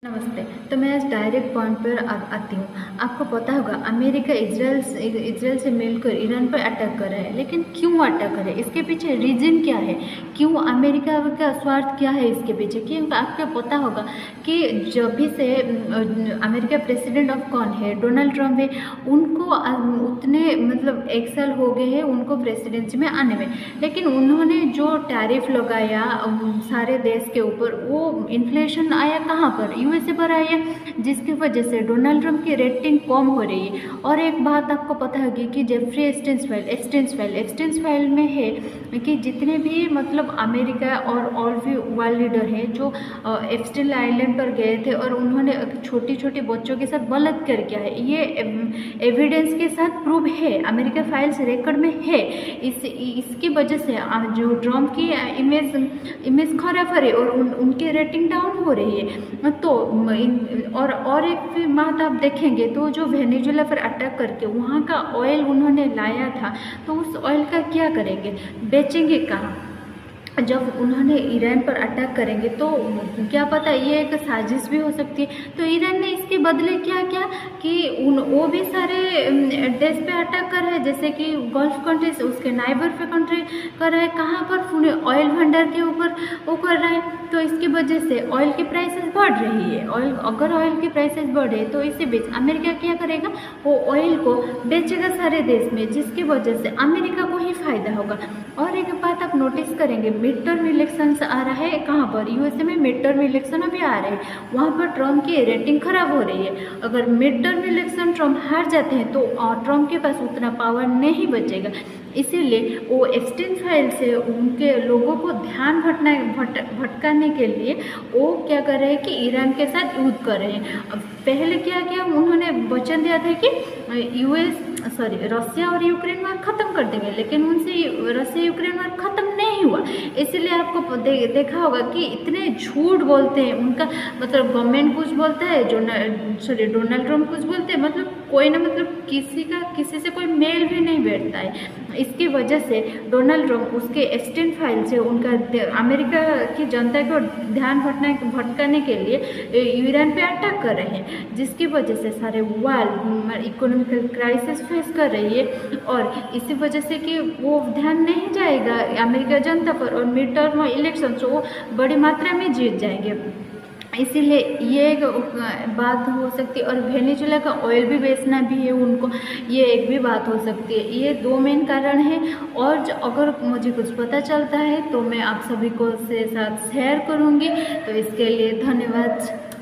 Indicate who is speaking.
Speaker 1: नमस्ते। तो मैं आज डायरेक्ट पॉइंट पर आती हूँ। आपको पता होगा अमेरिका इजराइल से मिलकर ईरान पर अटैक कर रहा है, लेकिन क्यों अटैक कर रहा है? इसके पीछे रीजन क्या है? क्यों अमेरिका का स्वार्थ क्या है इसके पीछे? क्योंकि आपको पता होगा कि जब भी से अमेरिका प्रेसिडेंट ऑफ कौन है? डोनाल्ड ट्रम्प है। उनको उतने मतलब 1 साल हो गए हैं उनको प्रेसिडेंसी में आने में, लेकिन उन्होंने जो टैरिफ लगाया सारे देश के ऊपर, वो इन्फ्लेशन आया कहाँ पर? यूएसए पर आई है, जिसकी वजह से डोनाल्ड ट्रम्प की रेटिंग कम हो रही है। और एक बात आपको पता होगी कि जेफरी एप्स्टाइन फाइल में है कि जितने भी मतलब अमेरिका और भी वर्ल्ड लीडर हैं जो एप्स्टाइन आइलैंड पर गए थे और उन्होंने छोटी छोटी बच्चों के साथ बलात्कार किया है, ये एविडेंस के साथ प्रूव है, अमेरिका फाइल्स रिकॉर्ड में है। इसकी वजह से जो ट्रम्प की इमेज खराब हो रही है और उनकी रेटिंग डाउन हो रही है। तो और एक भी बात आप देखेंगे तो जो वेनेजुएला पर अटैक करके वहाँ का ऑयल उन्होंने लाया था, तो उस ऑयल का क्या करेंगे? बेचेंगे कहाँ? जब उन्होंने ईरान पर अटैक करेंगे तो क्या पता ये एक साजिश भी हो सकती है। तो ईरान ने इसके बदले क्या किया कि वो भी सारे देश पे अटैक कर रहे हैं, जैसे कि गल्फ कंट्रीज, उसके नाइबर पे कंट्री कर रहा है, कहाँ पर? पुणे ऑयल भंडार के ऊपर वो कर रहा है। तो इसकी वजह से ऑयल की प्राइसेस बढ़ रही है। अगर ऑयल की प्राइसेस बढ़े तो इसी बीच अमेरिका क्या करेगा? वो ऑयल को बेचेगा सारे देश में, जिसकी वजह से अमेरिका को ही फायदा होगा। और एक बात आप नोटिस करेंगे, मिड टर्म इलेक्शंस आ रहा है कहाँ पर? यूएसए में मिड टर्म इलेक्शन अभी आ रहे हैं, वहाँ पर ट्रम्प की रेटिंग खराब हो रही है। अगर मिड टर्म इलेक्शन ट्रम्प हार जाते हैं तो ट्रम्प के पास उतना पावर नहीं बचेगा। इसीलिए वो एप्स्टाइन फाइल से उनके लोगों को ध्यान भटकाने के लिए वो क्या कर रहे हैं कि ईरान के साथ युद्ध कर रहे हैं। अब पहले क्या किया, उन्होंने वचन दिया था कि रसिया और यूक्रेन वार खत्म कर देंगे, लेकिन उनसे रसिया यूक्रेन वार खत्म नहीं हुआ। इसीलिए आपको देखा होगा कि इतने झूठ बोलते हैं, उनका मतलब गवर्नमेंट कुछ बोलता है, डोनाल्ड ट्रम्प कुछ बोलते हैं, मतलब कोई ना मतलब किसी से कोई मेल भी नहीं बैठता है। इसकी वजह से डोनाल्ड ट्रम्प उसके एप्स्टाइन फाइल से उनका अमेरिका की जनता को ध्यान भटकाने के लिए ईरान पे अटैक कर रहे हैं, जिसकी वजह से सारे वर्ल्ड इकोनॉमिकल क्राइसिस फेस कर रही है। और इसी वजह से कि वो ध्यान नहीं जाएगा अमेरिका जनता पर, और मिड टर्म इलेक्शन वो बड़ी मात्रा में जीत जाएंगे। इसीलिए ये एक बात हो सकती है। और वेनेजुएला का ऑयल भी बेचना भी है उनको, ये एक भी बात हो सकती है। ये 2 मेन कारण हैं। और अगर मुझे कुछ पता चलता है तो मैं आप सभी को से साथ शेयर करूँगी। तो इसके लिए धन्यवाद।